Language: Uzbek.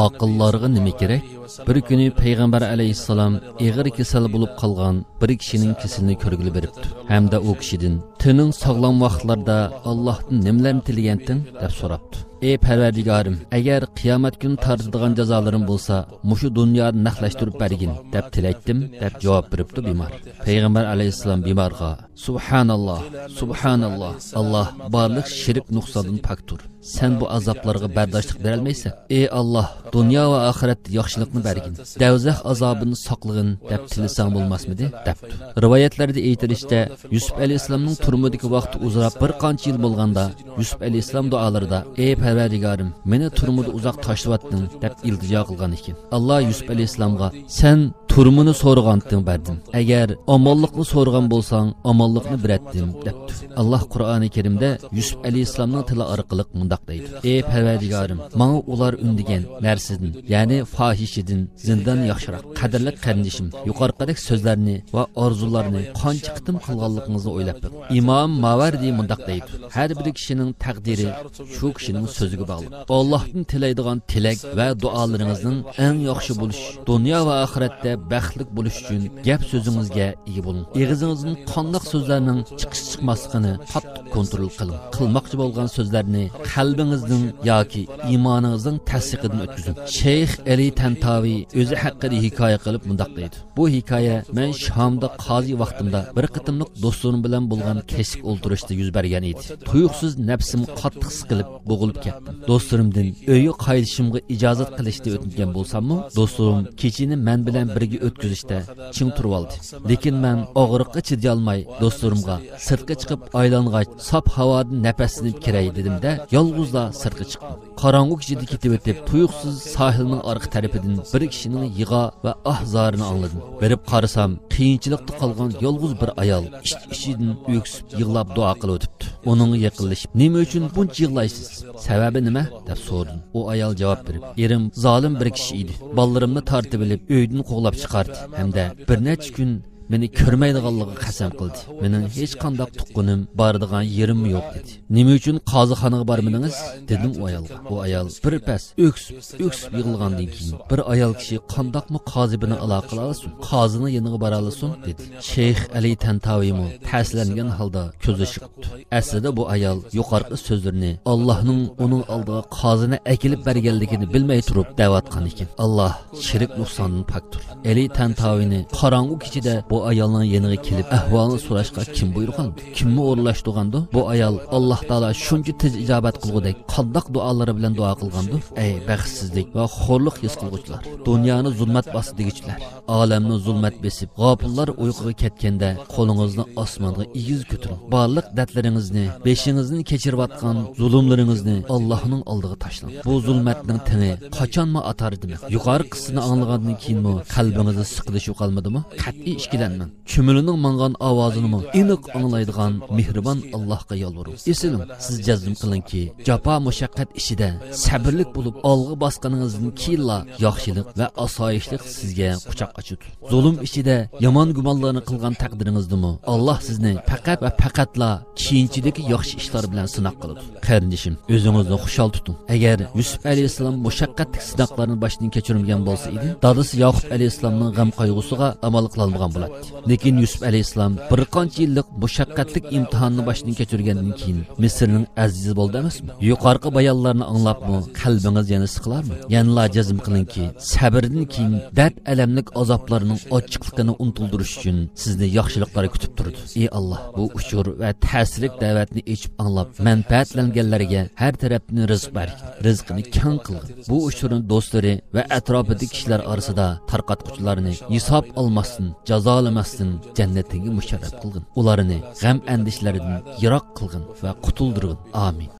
Aqıllarga nima kerak? Bir kuni payg'ambar alayhissalom ig'ir kasal bo'lib qolgan bir kishining kasalini ko'rgili beribdi. Hamda u kishidan "Tining sog'lom vaqtlarda Allohdan nimalarni tilaganting?" deb so'rabdi. "Ey Parvardigorim, agar qiyomat kuni tortadigan jazolarim bo'lsa, mushu dunyoni naqlashtirib bergin" deb tilaydim deb javob beribdi bemor. Payg'ambar alayhissalom bemorga "Subhanalloh, subhanalloh, Alloh barliq shirk nuqsondan paktur. Sen bu azoblarga bardoshlik bera olmaysan. Ey Alloh, dunyo va oxiratda yaxshilikni bergin. Davzax azobini saqlagin" deb tilasang bo'lmasmidi? debdi. Rivoyatlarda aytilishicha, Yusuf alayhissalomning turmudagi vaqti uzrab bir qancha yil bo'lganda, Yusuf alayhissalom duolarida "Ey Parvardigorim, meni turmuda uzoq tashlayotding" deb iltijo qilgan ekan. Alloh Yusuf alayhissalomga "Sen turmuni so'raganding berdim. Agar omonlikni so'ragan bo'lsang, omonlikni beratdim" debdi. Alloh Qur'oni Karimda Yusuf alayhissalomning tili orqali mundaq deydi: "Ey Parvardigorim, menga ular undigan narsadan, ya'ni fohishidan zindon yaxshiroq. Qadrli qarindishim, yuqorqidek so'zlarni va orzularni qancha qitim qilganligingizni o'ylab baqing. Imom Mavardi mundaq deydi: Har bir kishining taqdiri shu kishining so'ziga bog'liq. Allohdan tilaydigan tilak va duolaringizning eng yaxshi bo'lish, dunyo va oxiratda baxtli bo'lish uchun gap so'zingizga ega bo'ling. Og'zingizdan qandoq so'zlarning chiqmasligini qattiq kontrol qiling. Qilmoqchi bo'lgan so'zlarni qalbingizning yoki iymoningizning tasdiqidan o'tkazing." Shayx Ali Tantaviy o'zi haqida hikoya qilib mundaq deydi: "Bu hikoya men Shomda qozi vaqtimda bir qitimliq do'stlarim bilan bo'lgan kechki o'ltirishda yuz bergan edi. Tuyuqsiz nafsim qattiq siqilib, bo'g'ilib ketdim. Do'stlarimdan uyga qaytishimga ijozat qilishni o'tgan bo'lsam-mu, do'stlarim kechini men bilan birga o'tkazishda ching turib oldi. Lekin men og'riqqa chiday olmay do'stlarimga sirtga chiqib aylang'ach sop havodan nafaslanib kiray dedim-da, yolg'izla sirtga chiqdim. Qorong'u ichida ketib o'tib, tuyuqsiz sohilning orqa tarafidan bir kishining yig'a va ahzorini angladim. Berib qarasam, qiyinchilikda qolgan yolg'iz bir ayol ichidan o'ksib yig'lab duo qilib o'tibdi. Uning yaqinlashib, "Nima uchun buncha yig'laysiz? Sababi nima?" deb so'radim. U ayol javob berib, "Erim zolim bir kishi edi. Bolalarimni tortib olib, uydan qo'g'lab chiqardi. Hamda bir necha kun meni ko'rmaydiganligiga qasam qildi. Mening hech qanday tuqqanim, boradigan yerim yo'q" dedi. "Nima uchun qozixonaga bormadingiz?" dedim u ayolga. U ayol bir pas o'ksib yig'ilgandan keyin, "Bir ayol kishi qandoqmi qozi bilan aloqa qila olsin? Qozini yoniga bora olsin" dedi. Shayx Ali Tantaviy mo ta'sirlangan holda ko'zi chiqibdi. Aslida bu ayol yuqorqi so'zlarini Allohning uning oldiga qozini akilib berganligini bilmay turib da'vatgan ekan. Alloh shirk nuqsondan paktur. Ali Tantaviyni qorong'u kechida bu ayolning yeniga kelib ahvolini so'rashga kim buyurgan? Kimni o'rlashtirgandi? Bu ayol Alloh taolo shuncha tez ijobat qilgudek qandoq duolari bilan duo qilgandi? Ey baxtsizlik va xo'rlik his qilguvchilar, dunyoni zulmat bosdigichlar, olamni zulmat besib, g'ofillar uyquga ketganda qo'lingizni osmonga egiz ko'taring. Barliq dardlaringizni, beshingizni kechirayotgan zulmlaringizni Allohning oldiga tashlang. Bu zulmatning tini qachonmi atar demak. Yuqori qismini anglagandan keyinmi qalbingizda siqilish qolmadimi? Qat'iy ishkilanmang. Ko'milining mangan ovozini aniq anglaydigan mehribon Allohga yolvoring. Esiling, siz jazm qilingki, jafo mushaqqat ishida sabrlik bo'lib olg'a bosganingizdan keyinla yaxshilik va osoyishlik sizga quchoq ochadi. Zulm ichida yomon gumonlarni qilgan taqdiringizdami, Alloh sizni faqat va faqatla keyinchidagi yaxshi ishlar bilan sinoq qiladi. Qarindishim, o'zingizni xushal tuting. Agar Yusuf alayhissalom mushaqqatli sinoqlarni boshdan kechirmagan bo'lsa edi, dadasi Yaqub alayhissalomning g'am qayg'usiga amal qila olmagan bo'ladi. Lekin Yusuf alayhissalom bir qancha yillik mushaqqatli imtihonni boshdan kechirgandan keyin Misrning azizi bo'ldi emasmi? Yuqorqi bayonlarni anglabmi, qalbingiz yana siqilarmi? Yanla jazm qilingki, sabrdan keyin dard alamlik azoblarning ochiqligini unutuldirish uchun sizni yaxshiliklar kutib turdi. Ey Alloh, bu uchur va ta'sirlik da'vatni echib anglab, manfaatlanganlarga har tarafni rizq bergin, rizqini keng qilgin. Bu uchurning do'stlari va atrofidagi kishilar orasida tarqatquchilarni hisob olmasdan, jazolamasdan jannatiga musharraf qilgin. Ularni g'am andishlaridan yiroq qilgin va qutuldirgin. Amin.